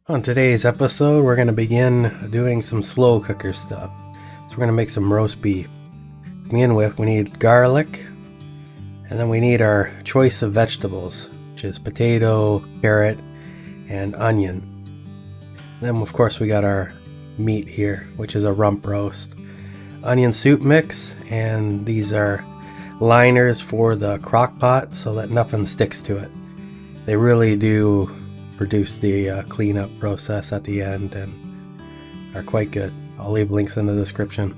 On today's episode, we're going to begin doing some slow cooker stuff. So we're going to make some roast beef. To begin with, we need garlic, and then we need our choice of vegetables, which is potato, carrot, and onion. Then, of course, we got our meat here, which is a rump roast. Onion soup mix, and these are liners for the crock pot so that nothing sticks to it. They really do produce the cleanup process at the end and are quite good. I'll leave links in the description.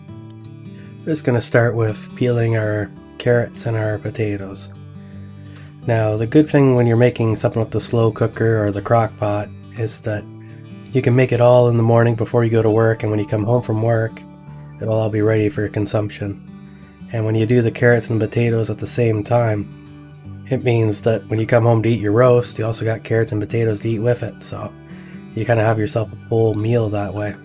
We're just going to start with peeling our carrots and our potatoes. Now, the good thing when you're making something with the slow cooker or the crock pot is that you can make it all in the morning before you go to work, and when you come home from work, it'll all be ready for consumption. And when you do the carrots and potatoes at the same time, it means that when you come home to eat your roast, you also got carrots and potatoes to eat with it. So you kind of have yourself a full meal that way,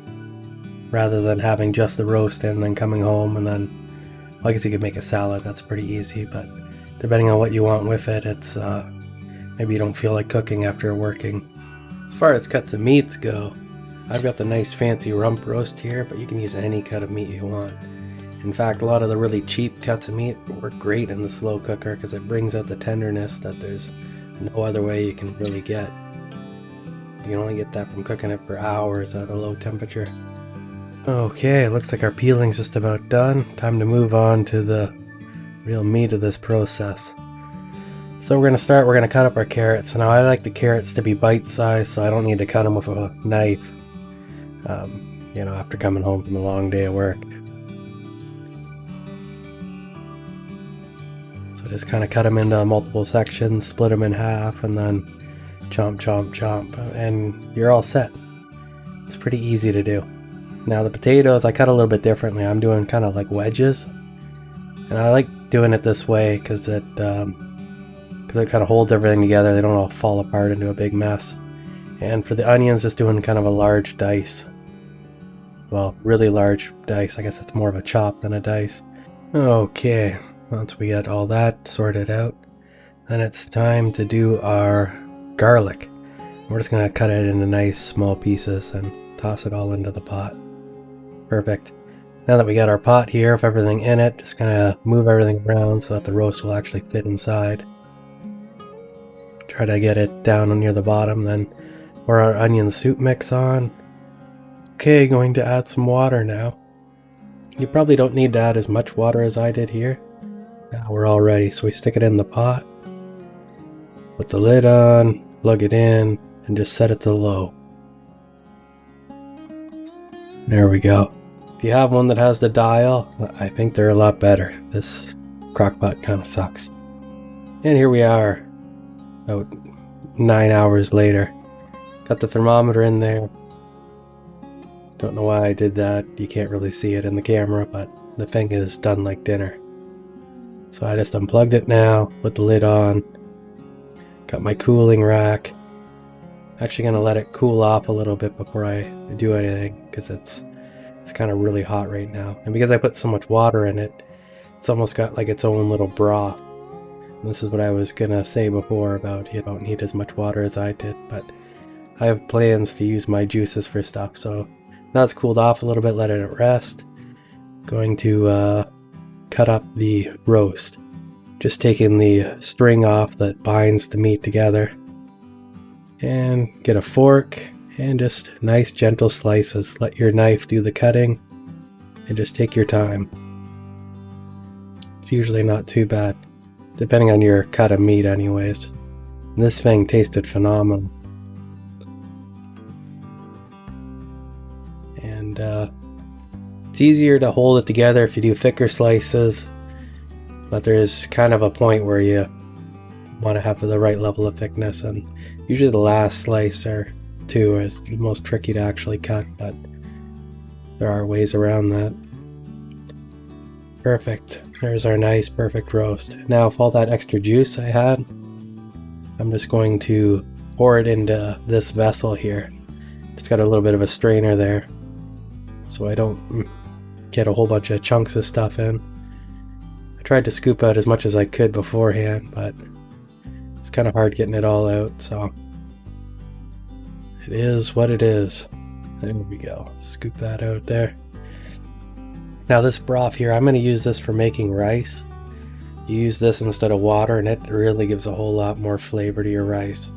rather than having just the roast and then coming home and then, well, I guess you could make a salad. That's pretty easy, but depending on what you want with it, it's maybe you don't feel like cooking after working. As far as cuts of meats go, I've got the nice fancy rump roast here, but you can use any cut of meat you want. In fact, a lot of the really cheap cuts of meat work great in the slow cooker because it brings out the tenderness that there's no other way you can really get. You can only get that from cooking it for hours at a low temperature. Okay, looks like our peeling's just about done. Time to move on to the real meat of this process. So we're going to cut up our carrots. Now I like the carrots to be bite-sized, so I don't need to cut them with a knife, after coming home from a long day of work. So just kind of cut them into multiple sections, split them in half, and then chomp, chomp, chomp, and you're all set. It's pretty easy to do. Now the potatoes, I cut a little bit differently. I'm doing kind of like wedges, and I like doing it this way because it kind of holds everything together. They don't all fall apart into a big mess. And for the onions, just doing kind of a large dice. Well, really large dice. I guess it's more of a chop than a dice. Okay. Once we get all that sorted out, then it's time to do our garlic. We're just going to cut it into nice small pieces and toss it all into the pot. Perfect. Now that we got our pot here with everything in it, just going to move everything around so that the roast will actually fit inside. Try to get it down near the bottom, then pour our onion soup mix on. Okay, going to add some water now. You probably don't need to add as much water as I did here. Now we're all ready, so we stick it in the pot, put the lid on, plug it in, and just set it to low. There we go. If you have one that has the dial, I think they're a lot better. This crockpot kind of sucks. And here we are, about 9 hours later. Got the thermometer in there. Don't know why I did that. You can't really see it in the camera, but the thing is done like dinner. So I just unplugged it now, put the lid on, got my cooling rack. Actually going to let it cool off a little bit before I do anything, because it's kind of really hot right now. And because I put so much water in it, it's almost got like its own little broth. And this is what I was going to say before about you don't need as much water as I did, but I have plans to use my juices for stuff. So now it's cooled off a little bit, let it rest. Going to cut up the roast, just taking the string off that binds the meat together, and get a fork and just nice gentle slices. Let your knife do the cutting and just take your time. It's usually not too bad, depending on your cut of meat anyways. And this thing tasted phenomenal. And it's easier to hold it together if you do thicker slices, but there's kind of a point where you want to have the right level of thickness, and usually the last slice or two is the most tricky to actually cut, but there are ways around that. Perfect. There's our nice perfect roast. Now with all that extra juice I had, I'm just going to pour it into this vessel here. It's got a little bit of a strainer there, so I don't get a whole bunch of chunks of stuff in. I tried to scoop out as much as I could beforehand, but it's kind of hard getting it all out, so It is what it is. There we go. Scoop that out there. Now this broth here, I'm going to use this for making rice. You use this instead of water and it really gives a whole lot more flavor to your rice.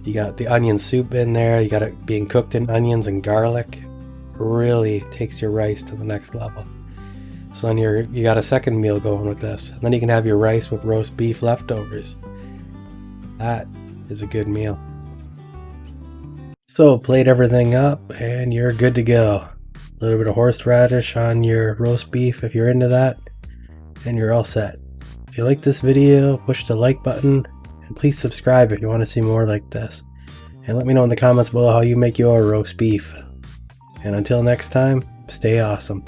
You got the onion soup in there, you got it being cooked in onions and garlic. Really takes your rice to the next level. So then you got a second meal going with this. And then you can have your rice with roast beef leftovers. That is a good meal. So plate everything up and you're good to go. A little bit of horseradish on your roast beef if you're into that, and you're all set. If you like this video, push the like button, and please subscribe if you want to see more like this. And let me know in the comments below how you make your roast beef. And until next time, stay awesome.